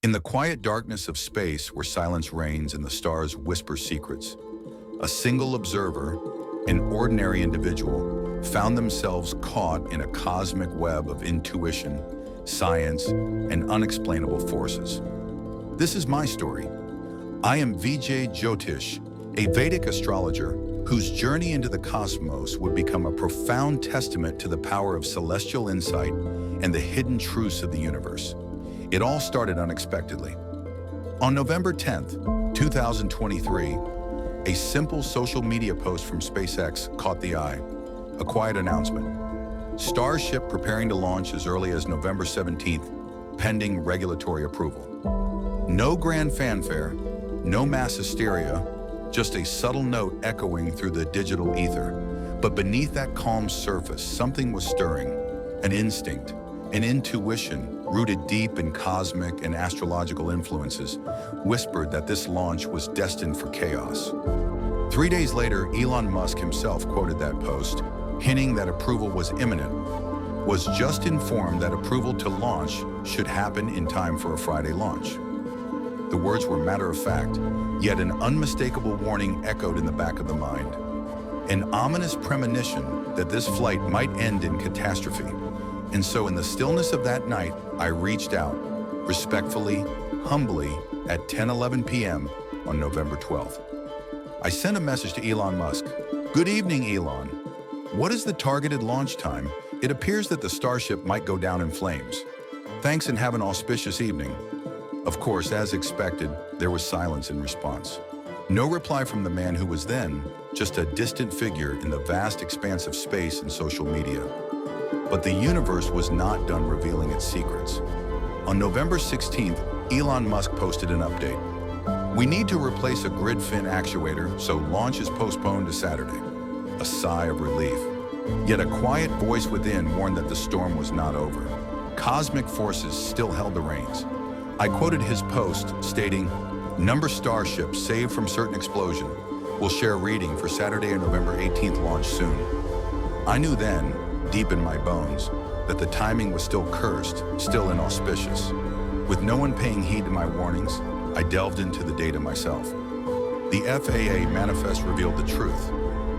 In the quiet darkness of space where silence reigns and the stars whisper secrets, a single observer, an ordinary individual, found themselves caught in a cosmic web of intuition, science, and unexplainable forces. This is my story. I am Vijay Jyotish, a Vedic astrologer whose journey into the cosmos would become a profound testament to the power of celestial insight and the hidden truths of the universe. It all started unexpectedly. On November 10th, 2023, a simple social media post from SpaceX caught the eye. A quiet announcement. Starship preparing to launch as early as November 17th, pending regulatory approval. No grand fanfare, no mass hysteria, just a subtle note echoing through the digital ether. But beneath that calm surface, something was stirring. An instinct, an intuition rooted deep in cosmic and astrological influences whispered that this launch was destined for chaos. 3 days later, Elon Musk himself quoted that post, hinting that approval was imminent, was just informed that approval to launch should happen in time for a Friday launch. The words were matter of fact, yet an unmistakable warning echoed in the back of the mind. An ominous premonition that this flight might end in catastrophe. And so in the stillness of that night, I reached out, respectfully, humbly, at 10:11 p.m. on November 12th. I sent a message to Elon Musk. Good evening, Elon. What is the targeted launch time? It appears that the Starship might go down in flames. Thanks and have an auspicious evening. Of course, as expected, there was silence in response. No reply from the man who was then just a distant figure in the vast expanse of space and social media. But the universe was not done revealing its secrets. On November 16th, Elon Musk posted an update. We need to replace a grid fin actuator, so launch is postponed to Saturday. A sigh of relief. Yet a quiet voice within warned that the storm was not over. Cosmic forces still held the reins. I quoted his post, stating, "Number Starship saved from certain explosion. We'll share reading for Saturday or November 18th launch soon." I knew then, deep in my bones, that the timing was still cursed, still inauspicious. With no one paying heed to my warnings, I delved into the data myself. The FAA manifest revealed the truth.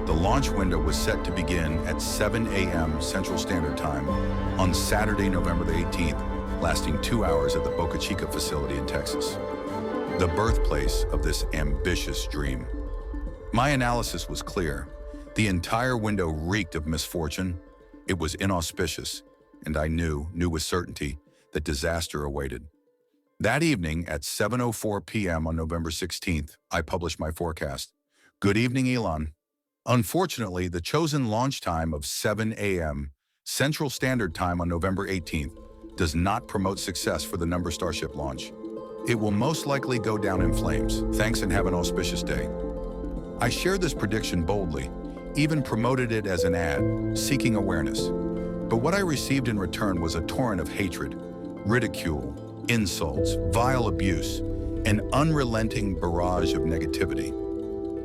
The launch window was set to begin at 7 a.m. Central Standard Time on Saturday, November the 18th, lasting 2 hours at the Boca Chica facility in Texas, the birthplace of this ambitious dream. My analysis was clear. The entire window reeked of misfortune. It was inauspicious, and I knew with certainty, that disaster awaited. That evening at 7:04 p.m. on November 16th, I published my forecast. Good evening, Elon. Unfortunately, the chosen launch time of 7 a.m. Central Standard Time on November 18th does not promote success for the Number Starship launch. It will most likely go down in flames. Thanks and have an auspicious day. I shared this prediction boldly, even promoted it as an ad, seeking awareness. But what I received in return was a torrent of hatred, ridicule, insults, vile abuse, an unrelenting barrage of negativity.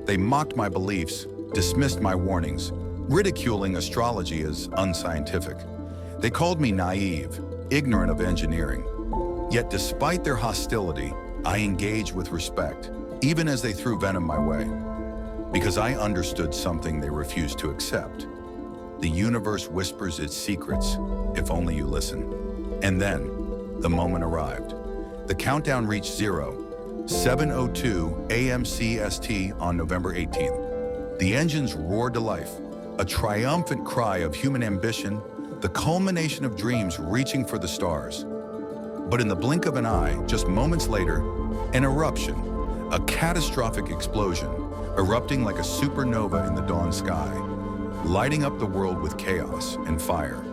They mocked my beliefs, dismissed my warnings, ridiculing astrology as unscientific. They called me naive, ignorant of engineering. Yet despite their hostility, I engaged with respect, even as they threw venom my way. Because I understood something they refused to accept. The universe whispers its secrets, if only you listen. And then, the moment arrived. The countdown reached 7:02 a.m. CST on November 18th. The engines roared to life, a triumphant cry of human ambition, the culmination of dreams reaching for the stars. But in the blink of an eye, just moments later, an eruption, a catastrophic explosion, erupting like a supernova in the dawn sky, lighting up the world with chaos and fire.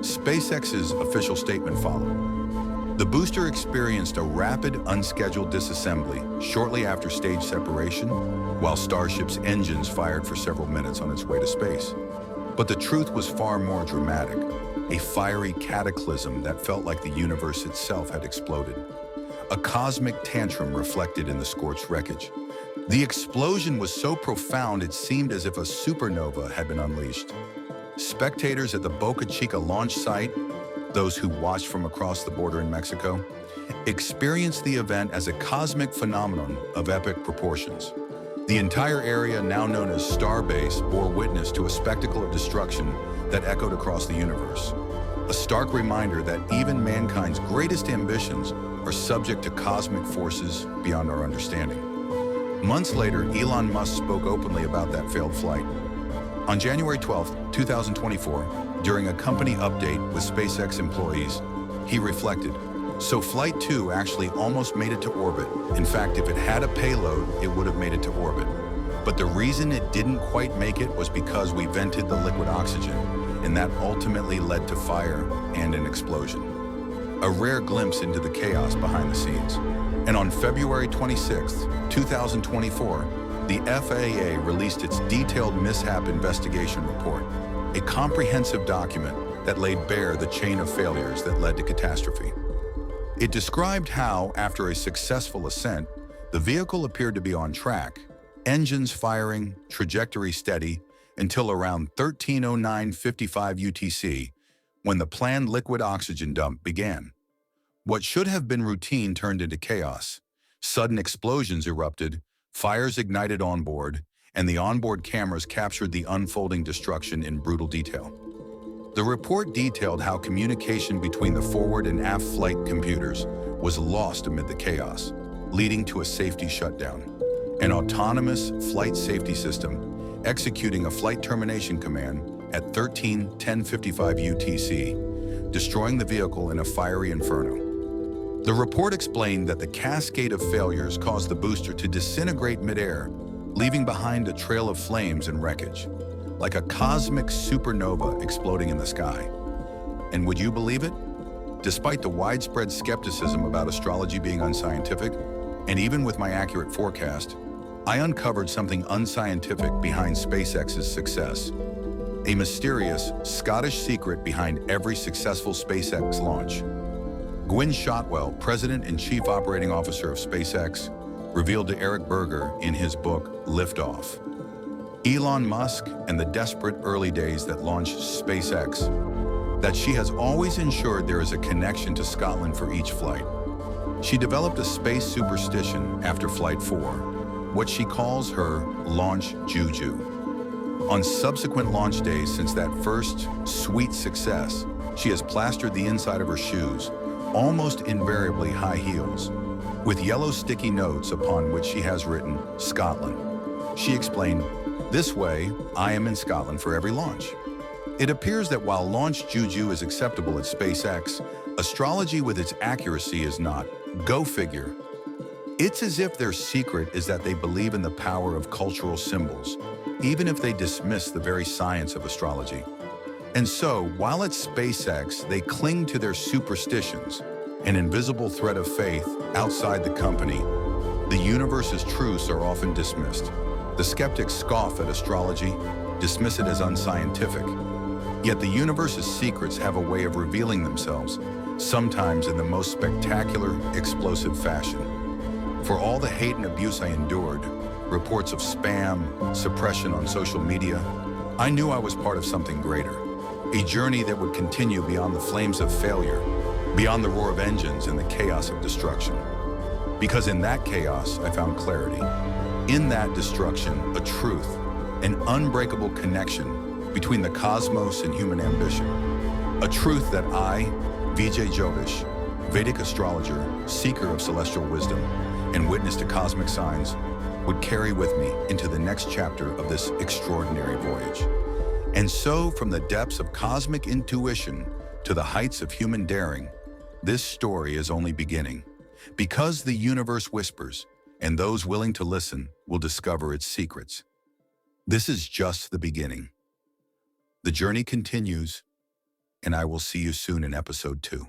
SpaceX's official statement followed. The booster experienced a rapid, unscheduled disassembly shortly after stage separation, while Starship's engines fired for several minutes on its way to space. But the truth was far more dramatic, a fiery cataclysm that felt like the universe itself had exploded. A cosmic tantrum reflected in the scorched wreckage. The explosion was so profound it seemed as if a supernova had been unleashed. Spectators at the Boca Chica launch site, those who watched from across the border in Mexico, experienced the event as a cosmic phenomenon of epic proportions. The entire area, now known as Starbase, bore witness to a spectacle of destruction that echoed across the universe. A stark reminder that even mankind's greatest ambitions are subject to cosmic forces beyond our understanding. Months later, Elon Musk spoke openly about that failed flight. On January 12, 2024, during a company update with SpaceX employees, he reflected, "So Flight 2 actually almost made it to orbit. In fact, if it had a payload, it would have made it to orbit. But the reason it didn't quite make it was because we vented the liquid oxygen, and that ultimately led to fire and an explosion." A rare glimpse into the chaos behind the scenes. And on February 26, 2024, the FAA released its detailed mishap investigation report, a comprehensive document that laid bare the chain of failures that led to catastrophe. It described how, after a successful ascent, the vehicle appeared to be on track, engines firing, trajectory steady, until around 13:09:55 UTC, when the planned liquid oxygen dump began. What should have been routine turned into chaos. Sudden explosions erupted, fires ignited on board, and the onboard cameras captured the unfolding destruction in brutal detail. The report detailed how communication between the forward and aft flight computers was lost amid the chaos, leading to a safety shutdown. An autonomous flight safety system executing a flight termination command at 13:10:55 UTC, destroying the vehicle in a fiery inferno. The report explained that the cascade of failures caused the booster to disintegrate midair, leaving behind a trail of flames and wreckage, like a cosmic supernova exploding in the sky. And would you believe it? Despite the widespread skepticism about astrology being unscientific, and even with my accurate forecast, I uncovered something unscientific behind SpaceX's success. A mysterious Scottish secret behind every successful SpaceX launch. Gwynne Shotwell, President and Chief Operating Officer of SpaceX, revealed to Eric Berger in his book, Liftoff. Elon Musk and the desperate early days that launched SpaceX, that she has always ensured there is a connection to Scotland for each flight. She developed a space superstition after Flight 4, what she calls her launch juju. On subsequent launch days since that first sweet success, she has plastered the inside of her shoes, almost invariably high heels, with yellow sticky notes upon which she has written, Scotland. She explained, "This way, I am in Scotland for every launch." It appears that while launch juju is acceptable at SpaceX, astrology with its accuracy is not. Go figure. It's as if their secret is that they believe in the power of cultural symbols, even if they dismiss the very science of astrology. And so, while at SpaceX, they cling to their superstitions, an invisible thread of faith outside the company, the universe's truths are often dismissed. The skeptics scoff at astrology, dismiss it as unscientific. Yet the universe's secrets have a way of revealing themselves, sometimes in the most spectacular, explosive fashion. For all the hate and abuse I endured, reports of spam, suppression on social media, I knew I was part of something greater. A journey that would continue beyond the flames of failure, beyond the roar of engines and the chaos of destruction. Because in that chaos, I found clarity. In that destruction, a truth, an unbreakable connection between the cosmos and human ambition. A truth that I, Vijay Jyotish, Vedic astrologer, seeker of celestial wisdom, and witness to cosmic signs, would carry with me into the next chapter of this extraordinary voyage. And so, from the depths of cosmic intuition to the heights of human daring, this story is only beginning. Because the universe whispers, and those willing to listen will discover its secrets. This is just the beginning. The journey continues, and I will see you soon in episode 2.